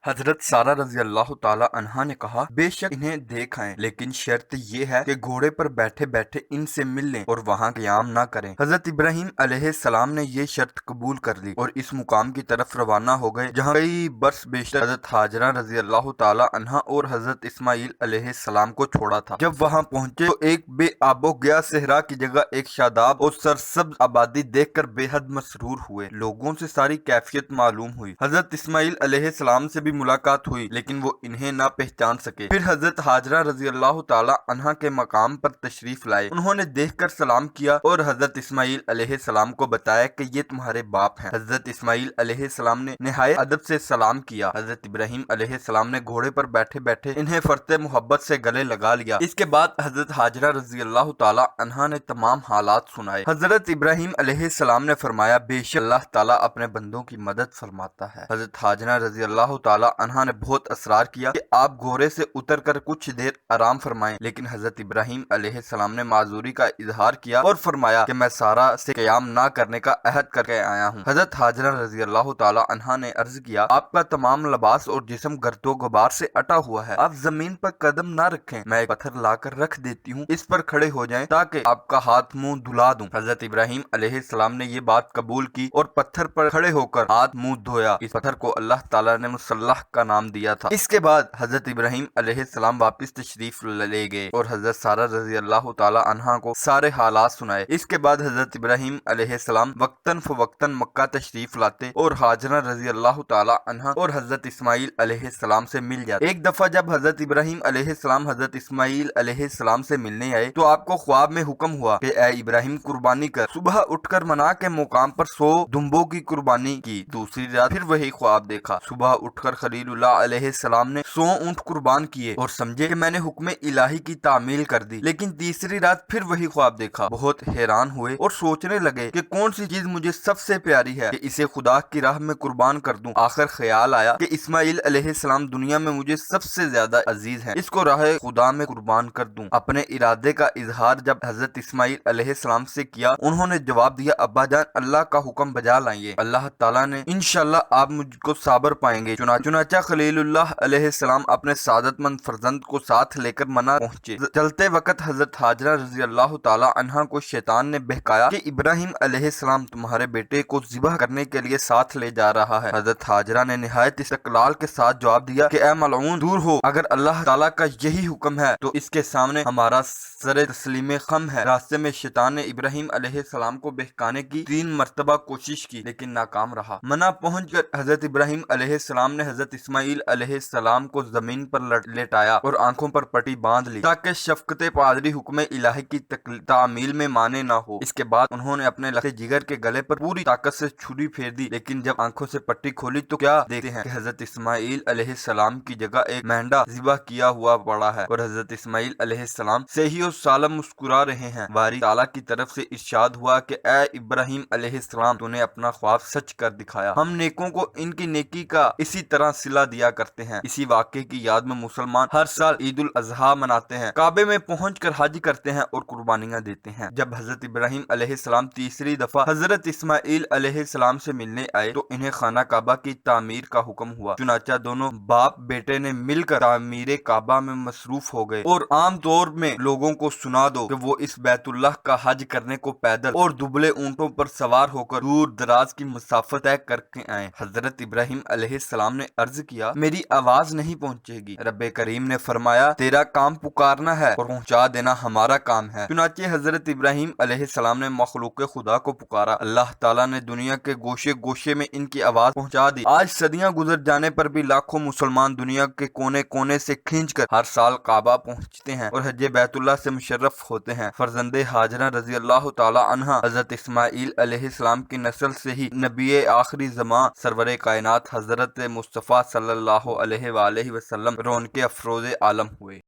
حضرت سارہ رضی اللہ تعالی عنہا نے کہا، بے شک انہیں دیکھ آئیں، لیکن شرط یہ ہے کہ گھوڑے پر بیٹھے بیٹھے ان سے مل لیں اور وہاں قیام نہ کریں۔ حضرت ابراہیم علیہ السلام نے یہ شرط قبول کر لی اور اس مقام کی طرف روانہ ہو گئے جہاں کئی برس بیشتر حضرت ہاجرہ رضی اللہ تعالی عنہا اور حضرت اسماعیل علیہ السلام کو چھوڑا تھا۔ جب وہاں پہنچے تو ایک بے آب و گیا صحرا کی جگہ ایک شاداب اور سرسبز آبادی دیکھ کر بے حد مسرور ہوئے۔ لوگوں سے ساری کیفیت معلوم ہوئی۔ حضرت اسماعیل علیہ السلام سے بھی ملاقات ہوئی لیکن وہ انہیں نہ پہچان سکے۔ پھر حضرت ہاجرہ رضی اللہ تعالی عنہا کے مقام پر تشریف لائے۔ انہوں نے دیکھ کر سلام کیا اور حضرت اسماعیل علیہ السلام کو بتایا کہ یہ تمہارے باپ ہیں۔ حضرت اسماعیل علیہ السلام نے نہایت ادب سے سلام کیا۔ حضرت ابراہیم علیہ السلام نے گھوڑے پر بیٹھے بیٹھے انہیں فرتے محبت سے گلے لگا لیا۔ اس کے بعد حضرت ہاجرہ رضی اللہ تعالی عنہا نے تمام حالات سنائے۔ حضرت ابراہیم علیہ السلام نے فرمایا، بے شک اللہ تعالیٰ اپنے بندوں کی مدد فرماتا ہے۔ حضرت ہاجرہ رضی اللہ تعالی عنہا نے بہت اصرار کیا کہ آپ گھوڑے سے اتر کر کچھ دیر آرام فرمائیں، لیکن حضرت ابراہیم علیہ السلام نے معذوری کا اظہار کیا اور فرمایا کہ میں سارہ سے قیام نہ کرنے کا عہد کر کے آیا ہوں۔ حضرت ہاجرہ رضی اللہ تعالی عنہا نے عرض کیا، آپ کا تمام لباس اور جسم گرد و غبار سے اٹا ہوا ہے، آپ زمین پر قدم نہ رکھیں، میں ایک پتھر لا کر رکھ دیتی ہوں، اس پر کھڑے ہو جائیں تاکہ آپ کا ہاتھ منہ دھلا دوں۔ حضرت ابراہیم علیہ السلام نے یہ بات قبول کی اور پتھر پر کھڑے ہو کر ہاتھ منہ دھویا۔ اس پتھر کو اللہ تعالیٰ نے مصلح کا نام دیا تھا۔ اس کے بعد حضرت ابراہیم علیہ السلام واپس تشریف لے گئے اور حضرت سارہ رضی اللہ تعالی عنہا کو سارے حالات سنائے۔ اس کے بعد حضرت ابراہیم علیہ السلام وقتاً فوقتاً مکہ تشریف لاتے اور ہاجرہ رضی اللہ تعالی عنہا اور حضرت اسماعیل علیہ السلام سے مل جاتے۔ ایک دفعہ جب حضرت ابراہیم علیہ السلام حضرت اسماعیل علیہ السلام سے ملنے آئے تو آپ کو خواب میں حکم ہوا کہ اے ابراہیم قربانی کر۔ صبح اٹھ کر منا کے مقام پر 100 دمبوں کی قربانی کی۔ دوسری رات پھر وہی خواب دیکھا۔ صبح اٹھ کر خلیل اللہ علیہ السلام نے 100 اونٹ قربان کیے اور سمجھے کہ میں نے حکم الہی کی تعمیل کر دی، لیکن تیسری رات پھر وہی خواب دیکھا۔ بہت حیران ہوئے اور سوچنے لگے کہ کون سی چیز مجھے سب سے پیاری ہے کہ اسے خدا کی راہ میں قربان کر دوں۔ آخر خیال آیا کہ اسماعیل علیہ السلام دنیا میں مجھے سب سے زیادہ عزیز ہیں، اس کو راہ خدا میں قربان کر دوں۔ اپنے ارادے کا اظہار جب حضرت اسماعیل علیہ السلام سے کیا، انہوں نے جواب دیا، ابا جان اللہ کا حکم بجا لائیے، اللہ تعالیٰ نے انشاءاللہ آپ مجھ کو صابر پائیں گے۔ چنانچہ خلیل اللہ علیہ السلام اپنے سعادت مند فرزند کو ساتھ لے کر منا پہنچے۔ چلتے وقت حضرت ہاجرہ رضی اللہ تعالی عنہا کو شیطان نے بہکایا کہ ابراہیم علیہ السلام تمہارے بیٹے کو ذبح کرنے کے لیے ساتھ لے جا رہا ہے۔ حضرت ہاجرہ نے نہایت استقلال کے ساتھ جواب دیا کہ اے ملعون دور ہو، اگر اللہ تعالیٰ کا یہی حکم ہے تو اس کے سامنے ہمارا سر تسلیم خم ہے۔ راستے میں شیطان نے ابراہیم علیہ السلام کو بہکانے کی 3 مرتبہ کوشش کی لیکن ناکام رہا۔ منا پہنچ کر حضرت ابراہیم علیہ السلام نے حضرت اسماعیل علیہ السلام کو زمین پر لیٹایا اور آنکھوں پر پٹی باندھ لی تاکہ شفقت پادری حکم الہی کی تعمیل میں مانے نہ ہو۔ اس کے بعد انہوں نے اپنے لخت جگر کے گلے پر پوری طاقت سے چھری پھیر دی، لیکن جب آنکھوں سے پٹی کھولی تو کیا دیکھتے ہیں کہ حضرت اسماعیل علیہ السلام کی جگہ ایک مینڈا ذبح کیا ہوا پڑا ہے اور حضرت اسماعیل علیہ السلام صحیح و سالم مسکرا رہے ہیں۔ باری تعالیٰ کی طرف سے ارشاد ہوا کہ اے ابراہیم علیہ السلام تو نے اپنا خواب سچ کر دکھایا، ہم نیکوں کو ان کی نیکی کا اسی طرح صلہ دیا کرتے ہیں۔ اسی واقعے کی یاد میں مسلمان ہر سال عید الاضحیٰ مناتے ہیں، کعبے میں پہنچ کر حج کرتے ہیں اور قربانیاں دیتے ہیں۔ جب حضرت ابراہیم علیہ السلام تیسری دفعہ حضرت اسماعیل علیہ السلام سے ملنے آئے تو انہیں خانہ کعبہ کی تعمیر کا حکم ہوا۔ چنانچہ دونوں باپ بیٹے نے مل کر تعمیر کعبہ میں مصروف ہو گئے اور عام طور میں لوگوں کو سنا دو کہ وہ اس بیت اللہ کا حج کرنے کو پیدل اور دبلے اونٹوں پر سوار ہو کر دور دراز کی مسافت طے کر کے آئیں۔ حضرت ابراہیم علیہ السلام نے عرض کیا، میری آواز نہیں پہنچے گی۔ رب کریم نے فرمایا، تیرا کام پکارنا ہے اور پہنچا دینا ہمارا کام ہے۔ چنانچہ حضرت ابراہیم علیہ السلام نے مخلوق خدا کو پکارا۔ اللہ تعالیٰ نے دنیا کے گوشے گوشے میں ان کی آواز پہنچا دی۔ آج صدیاں گزر جانے پر بھی لاکھوں مسلمان دنیا کے کونے کونے سے کھینچ کر ہر سال کعبہ پہنچتے ہیں اور حج بیت اللہ سے مشرف ہوتے ہیں۔ فرزند ہاجرہ رضی اللہ تعالی عنہا حضرت اسماعیل علیہ السلام کی نسل سے ہی نبی آخری زمان سرور کائنات حضرت مصطفیٰ صلی اللہ علیہ وآلہ وسلم رونق افروز عالم ہوئے۔